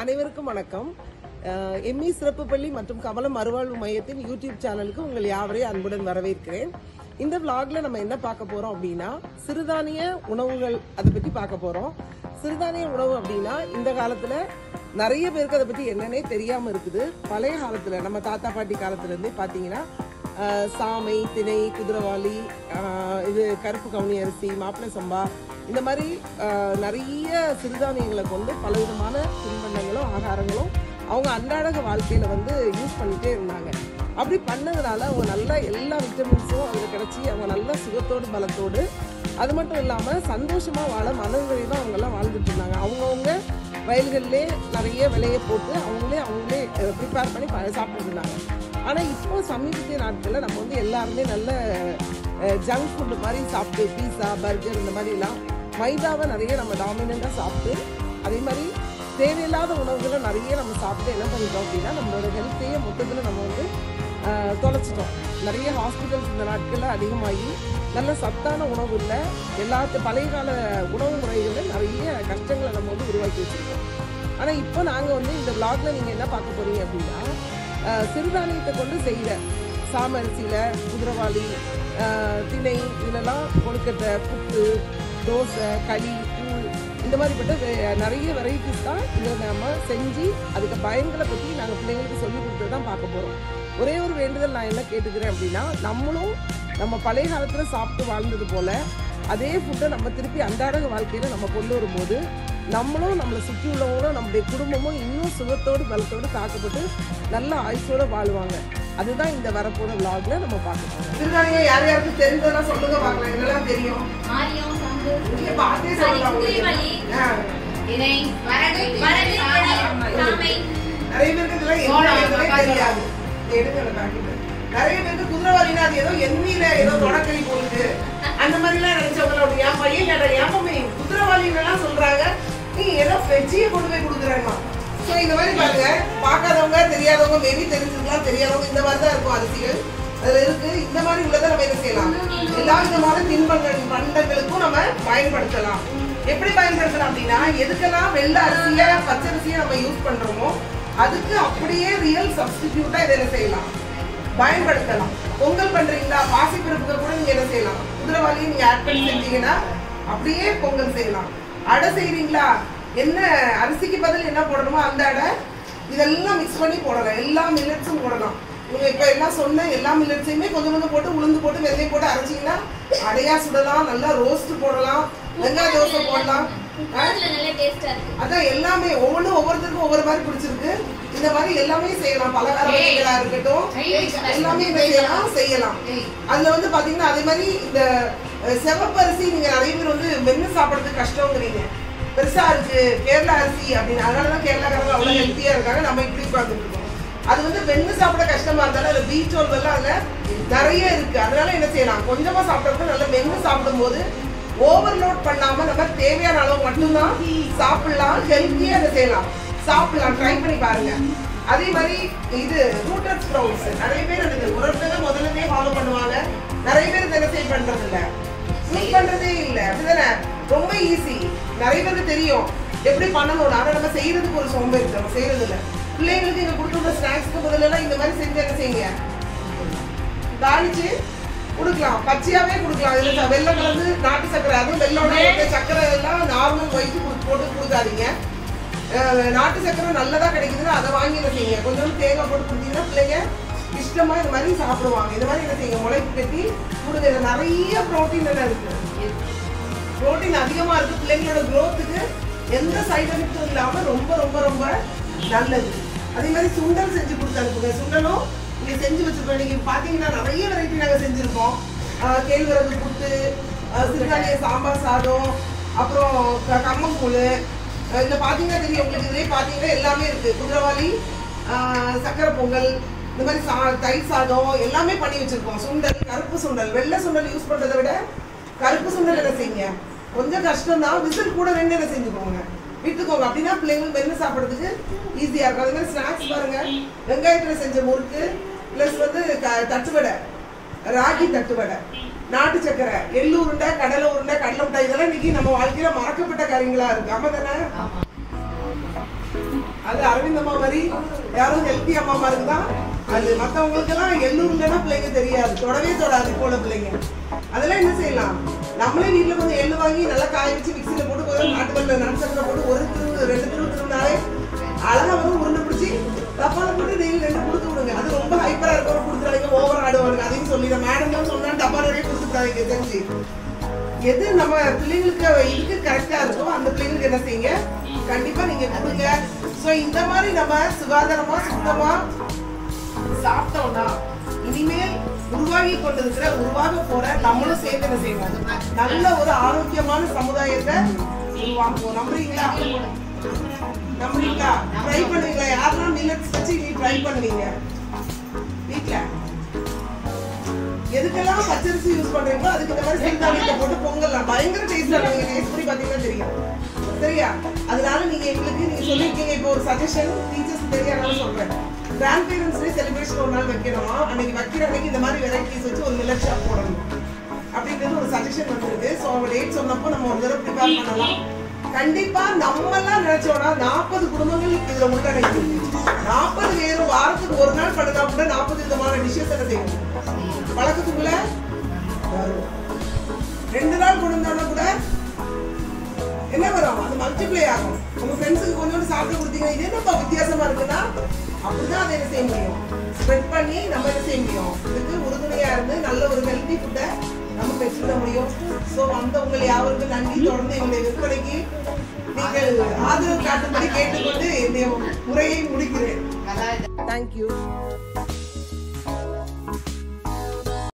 அனைவருக்கும் வணக்கம். எம்இ சிறப்பு பள்ளி மற்றும் கமலம் மறுவாழ்வு மையத்தின் யூடியூப் சேனலுக்கு உங்கள் யாவரையும் அன்புடன் வரவேற்கிறேன். இந்த vlogல நம்ம என்ன பார்க்க போறோம் அப்படின்னா சிறுதானிய உணவுகள் அதை பத்தி பார்க்க போறோம். சிறுதானிய உணவு அப்படின்னா இந்த காலத்துல நிறைய பேருக்கு அதை பத்தி என்னன்னே தெரியாம இருக்குது. பழைய காலத்துல நம்ம தாத்தா பாட்டி காலத்துல இருந்தே பாத்தீங்கன்னா சாமை, திணை, குதிரவாளி, இது கருப்பு கவுனி அரிசி, மாப்பிள்ளை சம்பா, இந்த மாதிரி நிறைய சிறுதானியங்களை கொண்டு பலவிதமான தின்பண்டங்களும் ஆகாரங்களும் அவங்க அன்றாட வாழ்க்கையில யூஸ் பண்ணிட்டே இருந்தாங்க. அப்படி பண்ணதுனால அவங்க நல்ல எல்லா விட்டமின்ஸும் அதில் கிடைச்சி அவங்க நல்ல சுகத்தோடு பலத்தோடு அது மட்டும் இல்லாமல் சந்தோஷமா வாழ மனநிறைவாக அவங்கெல்லாம் வாழ்ந்துட்டு இருந்தாங்க. அவங்கவுங்க வயல்களிலே நிறைய விலையை போட்டு அவங்களே ப்ரிப்பேர் பண்ணி சாப்பிட்டு இருந்தாங்க. ஆனால் இப்போ சமீபத்திய நாட்களில் நம்ம எல்லாருமே நல்ல ஜங்க் ஃபுட்டு மாதிரி சாப்பிட்டு பீஸா, பர்கர் இந்த மாதிரிலாம் மைதாவை நிறைய நம்ம டாமினண்டாக சாப்பிட்டு அதே மாதிரி தேவையில்லாத உணவுகளை நிறைய நம்ம சாப்பிட்டு என்ன பண்ணிட்டோம் அப்படின்னா நம்மளோட ஹெல்த்தையே மொத்தத்தில் நம்ம தொலைச்சிட்டோம். நிறைய ஹாஸ்பிட்டல்ஸ் இந்த நாட்களில் அதிகமாகி நல்ல சத்தான உணவு இல்லை, பழைய கால உணவு முறைகளில் நிறைய கஷ்டங்களை நம்ம உருவாக்கி வச்சுருக்கோம். ஆனால் இப்போ நாங்கள் இந்த vlogல நீங்கள் என்ன பார்க்க போறீங்க அப்படின்னா சிறுதானியத்தை கொண்டு செய்கிற சாமரிசியில் குதிரவாளி, திணை, இதெல்லாம் கொழுக்கட்டை, புட்டு, தோசை, களி, கூழ், இந்த மாதிரிப்பட்ட நிறைய வெரைட்டிஸ் தான் இதை நம்ம செஞ்சு அதுக்கு பயன்களை பற்றி நாங்கள் பிள்ளைங்களுக்கு சொல்லி கொடுத்து தான் பார்க்க போகிறோம். ஒரே ஒரு வேண்டுதல் நான் என்ன கேட்டுக்கிறேன் அப்படின்னா நம்மளும் நம்ம பழைய காலத்தில் சாப்பிட்டு வாழ்ந்தது போல் அதே ஃபுட்டை நம்ம திருப்பி அன்றாட வாழ்க்கையில் நம்ம கொண்டு வரும்போது நம்மளும் நம்மளை சுற்றி உள்ளவங்களும் நம்முடைய குடும்பமும் இன்னும் சுகத்தோடு பலத்தோடு காக்கப்பட்டு நல்ல ஆயுசோடு வாழ்வாங்க. அதுதான் இந்த வரப்போற vlogல நம்ம பார்க்க போறோம். சிறுதானியம் யார் யாருக்கு தெரிஞ்சதா சொல்லுங்க பார்க்கலாம். என்னெல்லாம் தெரியும்? ஆரியம், சங்கு, நீங்க பார்த்தே சொல்லலாம். குதிரவாளி, திணை, வரகு, சாமை. நிறைய பேருக்கு இதெல்லாம் என்னன்னே தெரியாது. எடுங்கல பாக்கெட். நிறைய பேருக்கு குதிரவாளினா அது ஏதோ எண்ணெயில ஏதோ தொடக்கறி போகுது அந்த மாதிரிலாம் நினைச்சவங்க. அப்படி என் பையன் கேட்ட ஏப்பமே குதிரவாளின்னு சொல்றாங்க, நீ ஏதோ வெஜ்ஜியை கொண்டு போய் கொடுக்குறாங்க. ஸோ இந்த மாதிரி பாருங்க, பார்க்காதவங்க தெரியாதவங்க மேபி தெரிஞ்சுக்கலாம், தெரியாதவங்க இந்த மாதிரி தான் இருக்கும் அரிசிகள் அதில் இருக்கு. இந்த மாதிரி உள்ளதை நம்ம என்ன செய்யலாம், எல்லா விதமான பண்டங்களுக்கும் நம்ம பயன்படுத்தலாம். எப்படி பயன்படுத்தலாம் அப்படின்னா எதுக்கெல்லாம் வெள்ளை அரிசியை பச்சரிசியை நம்ம யூஸ் பண்றோமோ அதுக்கு அப்படியே ரியல் சப்ஸ்டிடியூட்டா இதை என்ன செய்யலாம், பயன்படுத்தலாம். பொங்கல் பண்றீங்களா, பாசிப்பருப்புக்கு கூட நீங்க என்ன செய்யலாம், குதிரவாளியை நீங்க ஆட் பண்ணி செஞ்சீங்கன்னா அப்படியே பொங்கல் செய்யலாம். அடை செய்யறீங்களா, என்ன அரிசிக்கு பதில் என்ன போடணுமோ அந்த அடை இதெல்லாம் மிக்ஸ் பண்ணி போடலாம். எல்லா மில்லட்ஸும் போடலாம். நீங்க இப்ப எல்லாம் சொன்ன எல்லா மில்லட்ஸையுமே கொஞ்சம் கொஞ்சம் போட்டு உளுந்து போட்டு வெந்தயம் போட்டு அரைச்சிங்கன்னா அடையா சுடலாம், நல்லா ரோஸ்ட் போடலாம், வெங்காய தோசை போடலாம். அதான் எல்லாமே ஒவ்வொருத்தருக்கும் ஒவ்வொரு மாதிரி பிடிச்சிருக்கு. இந்த மாதிரி எல்லாமே செய்யலாம். பலகார வகைகளா இருக்கட்டும் எல்லாமே செய்யலாம். அதுல பாத்தீங்கன்னா அதே மாதிரி இந்த செவப்பு அரிசி நீங்க நிறைய பேர் மென்னு சாப்பிடறதுக்கு கஷ்டங்கிறீங்க, பெருசா இருக்கு கேரளா அரிசி அப்படின்னு. அதனாலதான் கேரளாக்காரங்க அவ்வளவு ஹெல்த்தியா இருக்காங்க, நம்ம இப்படி உட்கார்ந்துட்டு இருக்கோம். அது வெண்ணு சாப்பிட கஷ்டமா இருந்தாலும் அதுல பீட்ரோல் அதுல நிறைய இருக்கு. அதனால என்ன செய்யலாம், கொஞ்சமா சாப்பிடறதுக்கு நல்ல மென்னு சாப்பிடும் போது ஓவர்லோட் பண்ணாம நம்ம தேவையான அளவு மட்டும்தான் சாப்பிடலாம். ஹெல்த்தியா அதை செய்யலாம், சாப்பிடலாம். ட்ரை பண்ணி பாருங்க. அதே மாதிரி இது ரூட்டட் ஸ்ப்ரவுட்ஸ் நிறைய பேர் அதுக்கு உரத்தை முதல்லவே ஃபாலோ பண்ணுவாங்க. நிறைய பேர் இதை செய்ய பண்றது இல்ல, யூஸ் பண்றதே இல்லை. அப்படிதானே, ரொம்ப ஈஸி. நிறைய பேருக்கு தெரியும் எப்படி பண்ணணும். ஆனா நம்ம செய்யறதுக்கு ஒரு சோம்பேறி, நம்ம செய்யறது இல்லை. பிள்ளைங்களுக்கு இங்க கொடுத்துருந்த ஸ்நாக்ஸ்க்கு பதிலெல்லாம் இந்த மாதிரி செஞ்சு என்ன செய்யுங்க, தாளிச்சு கொடுக்கலாம், பச்சையாவே கொடுக்கலாம். இதுல வெள்ளம் கலந்து நாட்டு சக்கரை, அதுவும் வெள்ளோட சக்கரை எல்லாம் நார்மல் ஒயிட் போட்டு கொடுக்காதீங்க. நாட்டு சக்கரை நல்லதா கிடைக்குதுன்னா அதை வாங்கி என்ன செய்யுங்க, கொஞ்சம் தேங்காய் போட்டு கொடுத்தீங்கன்னா பிள்ளைங்க இஷ்டமா இந்த மாதிரி சாப்பிடுவாங்க. இந்த மாதிரி என்ன செய்யுங்க, முளைப்பு கட்டி கொடுங்க. இதுல நிறைய புரோட்டீன் எல்லாம் இருக்கு, புரோட்டீன் அதிகமா இருக்கு. பிள்ளைங்களோட குரோத்துக்கு எந்த சைடு எஃபெக்டும் இல்லாம ரொம்ப ரொம்ப ரொம்ப நல்லது. அதே மாதிரி சுண்டல் செஞ்சு கொடுத்து அனுப்புங்க. சுண்டலும் நீங்க செஞ்சு வச்சிருக்கோம். நீங்க பாத்தீங்கன்னா நிறைய வெரைட்டி நாங்க செஞ்சிருக்கோம். கேழ்வரகு புட்டு, சிறுதானிய சாம்பார் சாதம், அப்புறம் கம்மங்கூழ். இதுல பாத்தீங்கன்னா தெரியும் உங்களுக்கு, இதுலயே பாத்தீங்கன்னா எல்லாமே இருக்கு. குதிரவாளி, சக்கரை பொங்கல், இந்த மாதிரி தயிர் சாதம் எல்லாமே பண்ணி வச்சிருக்கோம். சுண்டல், கருப்பு சுண்டல், வெள்ளை சுண்டல் யூஸ் பண்றதை விட கருப்பு சுண்டல் என்ன செய்யுங்க, கொஞ்சம் கஷ்டம் தான், விசில் கூட ரெண்டு என்ன செஞ்சுக்கோங்க, விட்டுக்கோங்க. அப்படின்னா பிள்ளைங்களுக்கு மென்னு சாப்பிட்றதுக்கு ஈஸியா இருக்கும். அதே மாதிரி ஸ்நாக்ஸ் பாருங்க, வெங்காயத்துல செஞ்ச முறுக்கு பிளஸ் தட்டுவடை, ராகி தட்டுவடை, நாட்டு சக்கரை, எள்ளு உருண்டை, கடலை உருண்டை, கடலை மிட்டாய், இதெல்லாம் இன்னைக்கு நம்ம வாழ்க்கையில மறக்கப்பட்ட காரியங்களா இருக்கு. ஆமா தானே? அது அரவிந்த் அம்மா மாதிரி யாரும் ஹெல்த்தி அம்மா மாதிரி தான். அது மற்றவங்களுக்கு எல்லாம் எள்ளூர்லன்னா பிள்ளைங்க தெரியாது, தொடவே தொடாது இப்போ உள்ள பிள்ளைங்க. அதெல்லாம் என்ன செய்யலாம், நம்மளே வீட்டில் கொஞ்சம் எள்ளு வாங்கி நல்லா காய வச்சு மிக்சியில் போட்டு கொஞ்சம் நாட்டுக்கல்ல நட்சத்திர போட்டு ஒரு திருவு 2 திருவு திருவினாலே அழகா வந்து உருண்டை பிடிச்சி டப்பால போட்டு டெய்லி 2 கொடுத்து விடுங்க. அது ரொம்ப ஹைப்பரா இருக்கவங்க கொடுத்துறாங்க, ஓவர் ஆடுவாங்க. அதையும் சொல்லிடுறேன், மேடம் சொன்னா டப்பா நிறைய கொடுத்துட்டாங்க. தெரிஞ்சு எது நம்ம பிள்ளைங்களுக்கு இதுக்கு கரெக்டா இருக்கோ அந்த பிள்ளைங்களுக்கு என்ன செய்யுங்க, கண்டிப்பா நீங்க கொடுங்க. ஸோ இந்த மாதிரி நம்ம சுகாதாரமா சுத்தமா சாப்பிட்டோம்னா இனிமேல் உருவாகி கொண்டிருக்கிற உருவாக போற நம்மளும் சேர்ந்து என்ன செய்வோம், நல்ல ஒரு ஆரோக்கியமான சமுதாயத்தை உருவாக்குவோம். நம்புறீங்களா? நம்புறீங்களா? ட்ரை பண்ணுவீங்களா? யாரெல்லாம் மில்லட்ஸ் வச்சு நீ ட்ரை பண்ணுவீங்க வீட்டுல? எதுக்கெல்லாம் பச்சரிசி யூஸ் பண்றீங்களோ அதுக்கு இந்த மாதிரி சிறுதானியத்தை போட்டு பொங்கலாம். பயங்கர டேஸ்டா நீங்க டேஸ்ட் பண்ணி பாத்தீங்கன்னா தெரியும். சரியா? அதனால நீங்க எங்களுக்கு நீங்க சொல்லிருக்கீங்க, இப்போ ஒரு சஜஷன் டீச்சர்ஸ் தெரியாதனால சொல்றேன். கிராண்ட் பேரண்ட்ஸ் டே செலிப்ரேஷன் ஒரு நாள் வைக்கணும், அன்னைக்கு வைக்கிற அன்னைக்கு இந்த மாதிரி வெரைட்டிஸ் வச்சு ஒரு மில்லட் ஷாப் போடணும் அப்படின்றது ஒரு சஜஷன் வந்திருக்கு. ஸோ அவங்க டேட் சொன்னப்போ நம்ம ஒரு தடவை ப்ரிப்பேர் பண்ணலாம். கண்டிப்பா நம்மெல்லாம் நினைச்சோம்னா 40 குடும்பங்கள் இதுல உள்ளடங்கி 40 பேர் வாரத்துக்கு ஒரு நாள் பண்ணுனா கூட 40 விதமான டிஷ்ஷஸ் என்ன செய்யும் பழக்கத்துக்குள்ள வரும். 2 நாள் கொடுத்தோம்னா கூட என்ன வரும், அது மல்டிப்ளை ஆகும். உங்க ஃப்ரெண்ட்ஸுக்கு கொஞ்சோண்டு சாப்பிட்டு கொடுத்தீங்க, இது என்னப்பா வித்தியாசமா இருக்குன்னா அப்படிதான் அதை என்ன செய்ய முடியும், ஸ்ப்ரெட் பண்ணி நம்ம என்ன செய்ய முடியும், இதுக்கு உறுதுணையா இருந்து நல்ல ஒரு ஹெல்த்தி ஃபுட்டை நம்ம பெற்றுட முடியும். ஸோ உங்கள் யாவருக்கும் நன்றி. தொடர்ந்து எங்களுடைய விற்பனைக்கு நீங்கள் ஆதரவு காட்டும்படி கேட்டுக்கொண்டு என்னுடைய உரையை முடிக்கிறேன். தேங்க்யூ.